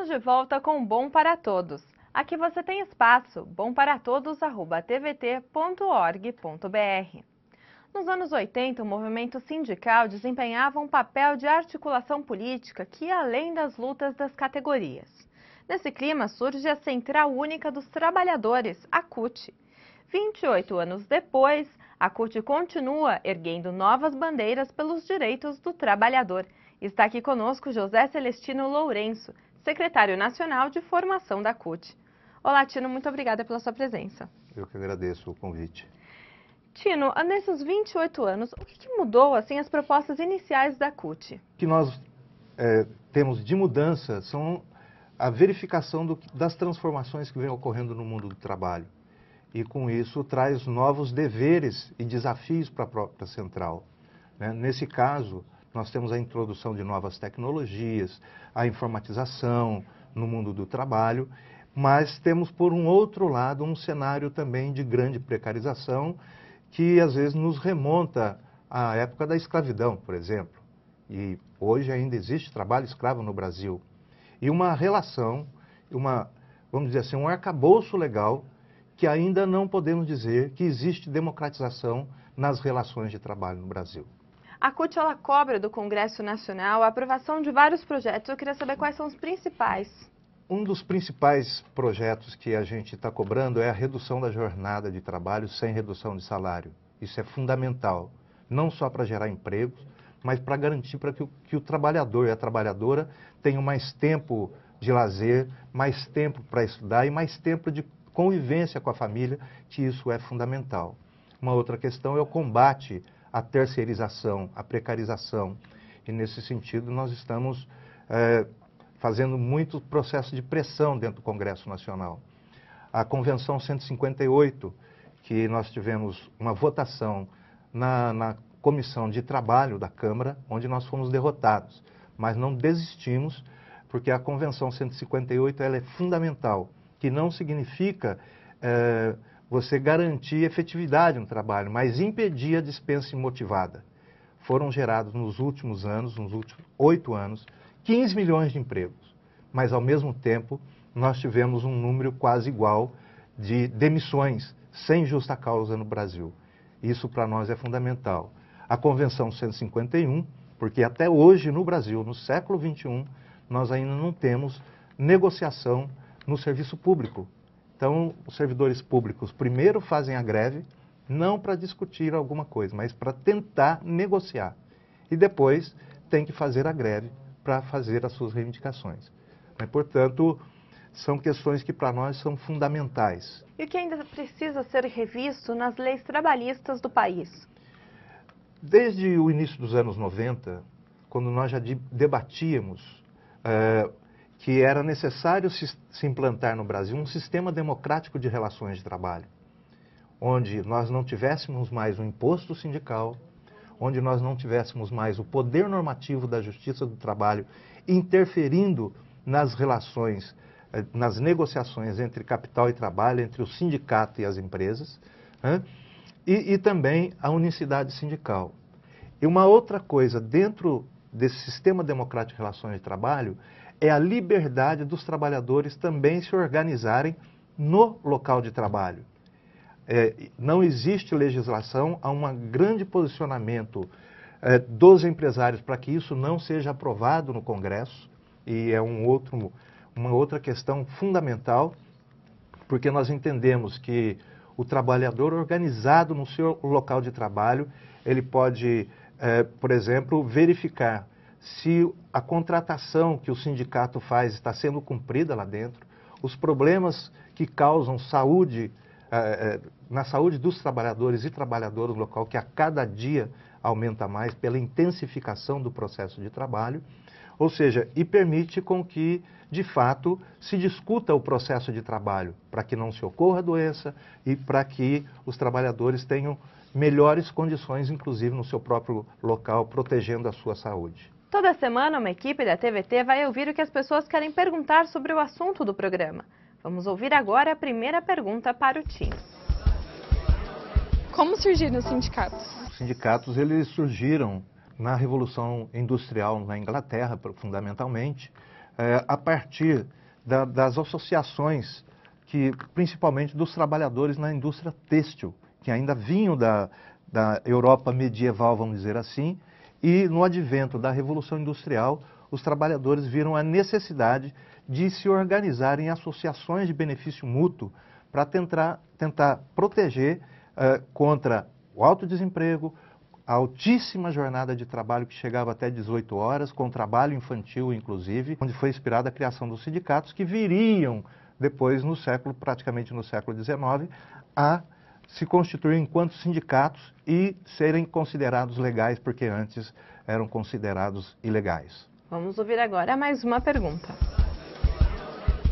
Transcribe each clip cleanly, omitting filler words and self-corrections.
Estamos de volta com Bom para Todos. Aqui você tem espaço, bomparatodos@tvt.org.br. Nos anos 80, o movimento sindical desempenhava um papel de articulação política que ia além das lutas das categorias. Nesse clima surge a Central Única dos Trabalhadores, a CUT. 28 anos depois, a CUT continua erguendo novas bandeiras pelos direitos do trabalhador. Está aqui conosco José Celestino Lourenço, secretário nacional de formação da CUT. Olá, Tino, muito obrigada pela sua presença. Eu que agradeço o convite. Tino, nesses 28 anos, o que mudou assim as propostas iniciais da CUT? O que nós temos de mudança são a verificação das transformações que vêm ocorrendo no mundo do trabalho. E com isso traz novos deveres e desafios para a própria central. Nesse caso, nós temos a introdução de novas tecnologias, a informatização no mundo do trabalho, mas temos, por um outro lado, um cenário também de grande precarização, que às vezes nos remonta à época da escravidão, por exemplo. E hoje ainda existe trabalho escravo no Brasil. E uma relação, vamos dizer assim, um arcabouço legal, que ainda não podemos dizer que existe democratização nas relações de trabalho no Brasil. A CUT ela cobra do Congresso Nacional a aprovação de vários projetos. Eu queria saber quais são os principais. Um dos principais projetos que a gente está cobrando é a redução da jornada de trabalho sem redução de salário. Isso é fundamental, não só para gerar empregos, mas para garantir que o trabalhador e a trabalhadora tenham mais tempo de lazer, mais tempo para estudar e mais tempo de convivência com a família, que isso é fundamental. Uma outra questão é o combate à terceirização, à precarização. E nesse sentido nós estamos fazendo muito processo de pressão dentro do Congresso Nacional. A Convenção 158, que nós tivemos uma votação na Comissão de Trabalho da Câmara, onde nós fomos derrotados, mas não desistimos, porque a Convenção 158 ela é fundamental, que não significa você garantir efetividade no trabalho, mas impedir a dispensa imotivada. Foram gerados nos últimos anos, nos últimos 8 anos, 15 milhões de empregos, mas ao mesmo tempo nós tivemos um número quase igual de demissões sem justa causa no Brasil. Isso para nós é fundamental. A Convenção 151, porque até hoje no Brasil, no século XXI, nós ainda não temos negociação no serviço público. Então, os servidores públicos primeiro fazem a greve, não para discutir alguma coisa, mas para tentar negociar. E depois tem que fazer a greve para fazer as suas reivindicações. Portanto, são questões que para nós são fundamentais. E o que ainda precisa ser revisto nas leis trabalhistas do país? Desde o início dos anos 90, quando nós já debatíamos que era necessário se implantar no Brasil um sistema democrático de relações de trabalho, onde nós não tivéssemos mais o imposto sindical, onde nós não tivéssemos mais o poder normativo da Justiça do Trabalho interferindo nas relações, nas negociações entre capital e trabalho, entre o sindicato e as empresas, e também a unicidade sindical. E uma outra coisa dentro desse sistema democrático de relações de trabalho é a liberdade dos trabalhadores também se organizarem no local de trabalho. Não existe legislação, há um grande posicionamento dos empresários para que isso não seja aprovado no Congresso, e é uma outra questão fundamental, porque nós entendemos que o trabalhador organizado no seu local de trabalho, ele pode, por exemplo, verificar se a contratação que o sindicato faz está sendo cumprida lá dentro, os problemas que causam saúde, na saúde dos trabalhadores e trabalhadoras do local, que a cada dia aumenta mais pela intensificação do processo de trabalho, ou seja, e permite com que, de fato, se discuta o processo de trabalho, para que não se ocorra doença e para que os trabalhadores tenham melhores condições, inclusive no seu próprio local, protegendo a sua saúde. Toda semana, uma equipe da TVT vai ouvir o que as pessoas querem perguntar sobre o assunto do programa. Vamos ouvir agora a primeira pergunta para o Tino. Como surgiram os sindicatos? Os sindicatos eles surgiram na Revolução Industrial na Inglaterra, fundamentalmente, a partir das associações, principalmente dos trabalhadores na indústria têxtil, que ainda vinham da Europa medieval, vamos dizer assim, e no advento da Revolução Industrial, os trabalhadores viram a necessidade de se organizar em associações de benefício mútuo para tentar proteger contra o alto desemprego, a altíssima jornada de trabalho que chegava até 18 horas, com trabalho infantil, inclusive, onde foi inspirada a criação dos sindicatos, que viriam depois, praticamente no século XIX, a se constituir enquanto sindicatos e serem considerados legais, porque antes eram considerados ilegais. Vamos ouvir agora mais uma pergunta.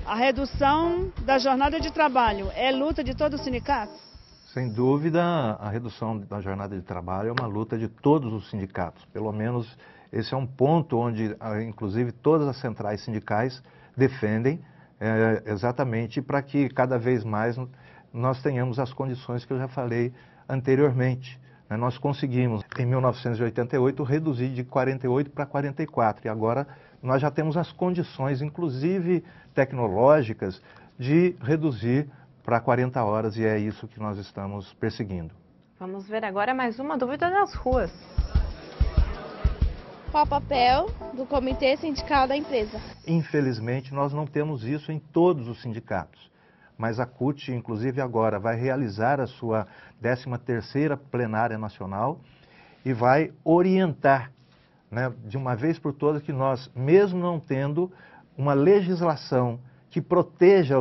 A redução da jornada de trabalho é luta de todos os sindicatos? Sem dúvida, a redução da jornada de trabalho é uma luta de todos os sindicatos. Pelo menos esse é um ponto onde, inclusive, todas as centrais sindicais defendem exatamente para que cada vez mais nós tenhamos as condições que eu já falei anteriormente. Nós conseguimos, em 1988, reduzir de 48 para 44 e agora nós já temos as condições, inclusive tecnológicas, de reduzir para 40 horas e é isso que nós estamos perseguindo. Vamos ver agora mais uma dúvida das ruas. Qual o papel do comitê sindical da empresa? Infelizmente, nós não temos isso em todos os sindicatos, mas a CUT, inclusive agora, vai realizar a sua 13ª plenária nacional e vai orientar, de uma vez por todas, que nós, mesmo não tendo uma legislação que proteja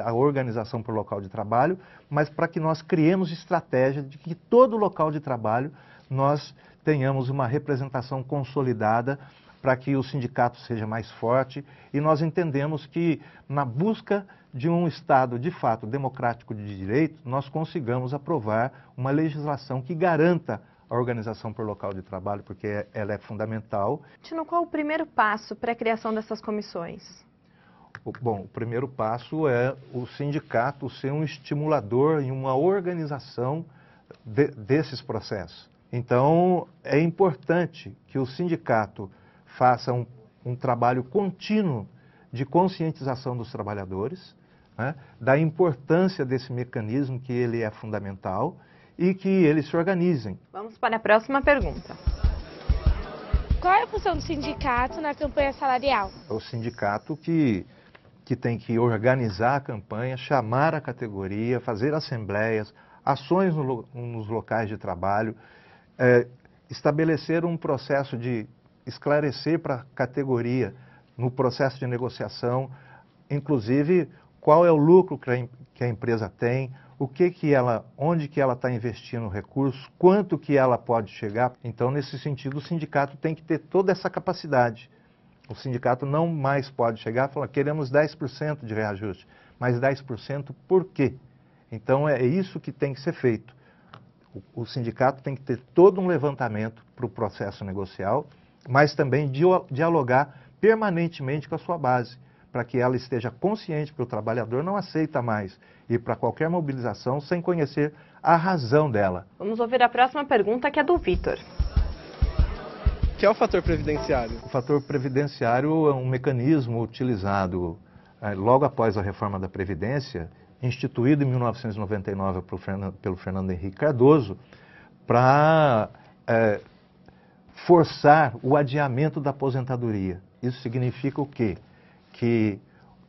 a organização por local de trabalho, mas para que nós criemos estratégia de que todo local de trabalho nós tenhamos uma representação consolidada para que o sindicato seja mais forte e nós entendemos que na busca de um Estado de fato democrático de direito, nós consigamos aprovar uma legislação que garanta a organização por local de trabalho, porque ela é fundamental. Tino, qual o primeiro passo para a criação dessas comissões? Bom, o primeiro passo é o sindicato ser um estimulador e uma organização desses processos. Então, é importante que o sindicato faça um trabalho contínuo de conscientização dos trabalhadores, da importância desse mecanismo, que ele é fundamental, e que eles se organizem. Vamos para a próxima pergunta. Qual é a função do sindicato na campanha salarial? É o sindicato que tem que organizar a campanha, chamar a categoria, fazer assembleias, ações nos locais de trabalho, estabelecer um processo de esclarecer para a categoria no processo de negociação, inclusive qual é o lucro que a empresa tem, onde que ela está investindo recursos, quanto que ela pode chegar. Então, nesse sentido, o sindicato tem que ter toda essa capacidade. O sindicato não mais pode chegar e falar, queremos 10% de reajuste, mas 10% por quê? Então, é isso que tem que ser feito. O sindicato tem que ter todo um levantamento para o processo negocial, mas também dialogar permanentemente com a sua base, para que ela esteja consciente que o trabalhador não aceita mais ir para qualquer mobilização sem conhecer a razão dela. Vamos ouvir a próxima pergunta, que é do Vitor. O que é o fator previdenciário? O fator previdenciário é um mecanismo utilizado logo após a reforma da Previdência, instituído em 1999 pelo Fernando Henrique Cardoso, para forçar o adiamento da aposentadoria. Isso significa o quê? Que,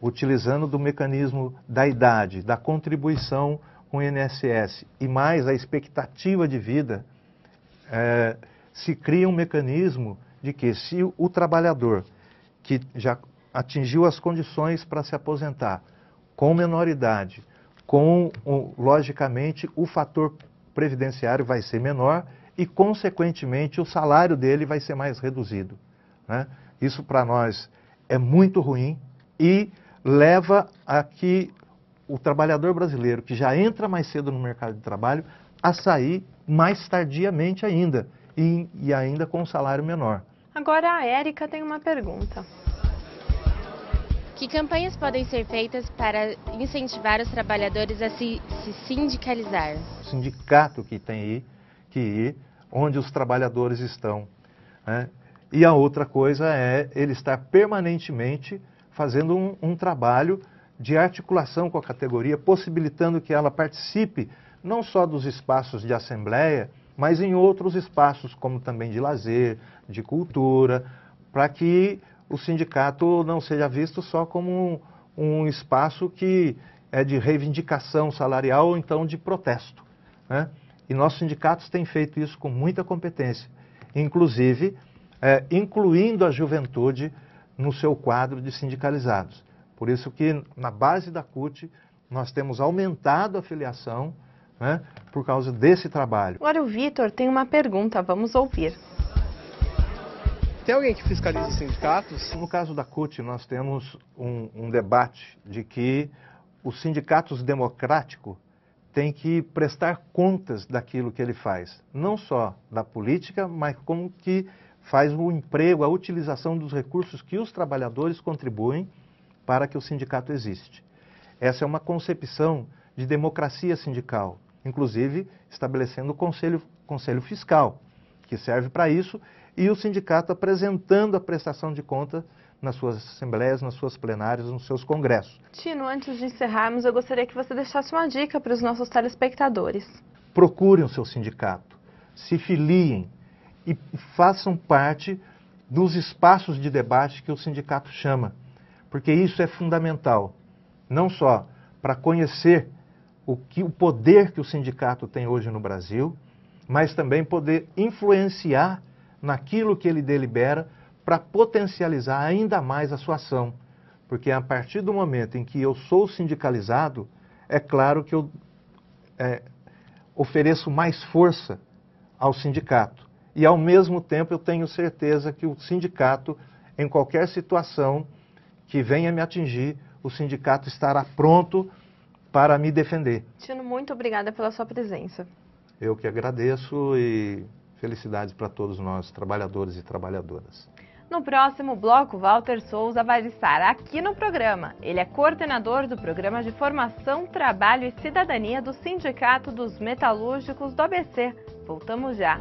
utilizando do mecanismo da idade, da contribuição com o INSS e mais a expectativa de vida, se cria um mecanismo de que, se o trabalhador que já atingiu as condições para se aposentar, com menoridade, logicamente, o fator previdenciário vai ser menor e, consequentemente, o salário dele vai ser mais reduzido. Isso, para nós, é muito ruim e leva a que o trabalhador brasileiro, que já entra mais cedo no mercado de trabalho, a sair mais tardiamente ainda, e ainda com um salário menor. Agora a Érica tem uma pergunta. Que campanhas podem ser feitas para incentivar os trabalhadores a se sindicalizar? O sindicato que tem que ir onde os trabalhadores estão, E a outra coisa é ele estar permanentemente fazendo um trabalho de articulação com a categoria, possibilitando que ela participe não só dos espaços de assembleia, mas em outros espaços, como também de lazer, de cultura, para que o sindicato não seja visto só como um espaço que é de reivindicação salarial ou então de protesto, né? E nossos sindicatos têm feito isso com muita competência, inclusive incluindo a juventude no seu quadro de sindicalizados. Por isso que na base da CUT nós temos aumentado a filiação, né, por causa desse trabalho. Agora o Vitor tem uma pergunta, vamos ouvir. Tem alguém que fiscaliza os sindicatos? No caso da CUT, nós temos um debate de que os sindicatos democráticos têm que prestar contas daquilo que ele faz. Não só da política, mas como que faz o emprego, a utilização dos recursos que os trabalhadores contribuem para que o sindicato existe. Essa é uma concepção de democracia sindical, inclusive estabelecendo o conselho fiscal, que serve para isso, e o sindicato apresentando a prestação de conta nas suas assembleias, nas suas plenárias, nos seus congressos. Tino, antes de encerrarmos, eu gostaria que você deixasse uma dica para os nossos telespectadores. Procurem o seu sindicato, se filiem e façam parte dos espaços de debate que o sindicato chama, porque isso é fundamental, não só para conhecer o poder que o sindicato tem hoje no Brasil, mas também poder influenciar naquilo que ele delibera para potencializar ainda mais a sua ação. Porque a partir do momento em que eu sou sindicalizado, é claro que eu ofereço mais força ao sindicato. E ao mesmo tempo eu tenho certeza que o sindicato, em qualquer situação que venha me atingir, o sindicato estará pronto para me defender. Tino, muito obrigada pela sua presença. Eu que agradeço e felicidades para todos nós, trabalhadores e trabalhadoras. No próximo bloco, Walter Souza vai estar aqui no programa. Ele é coordenador do Programa de Formação, Trabalho e Cidadania do Sindicato dos Metalúrgicos do ABC. Voltamos já.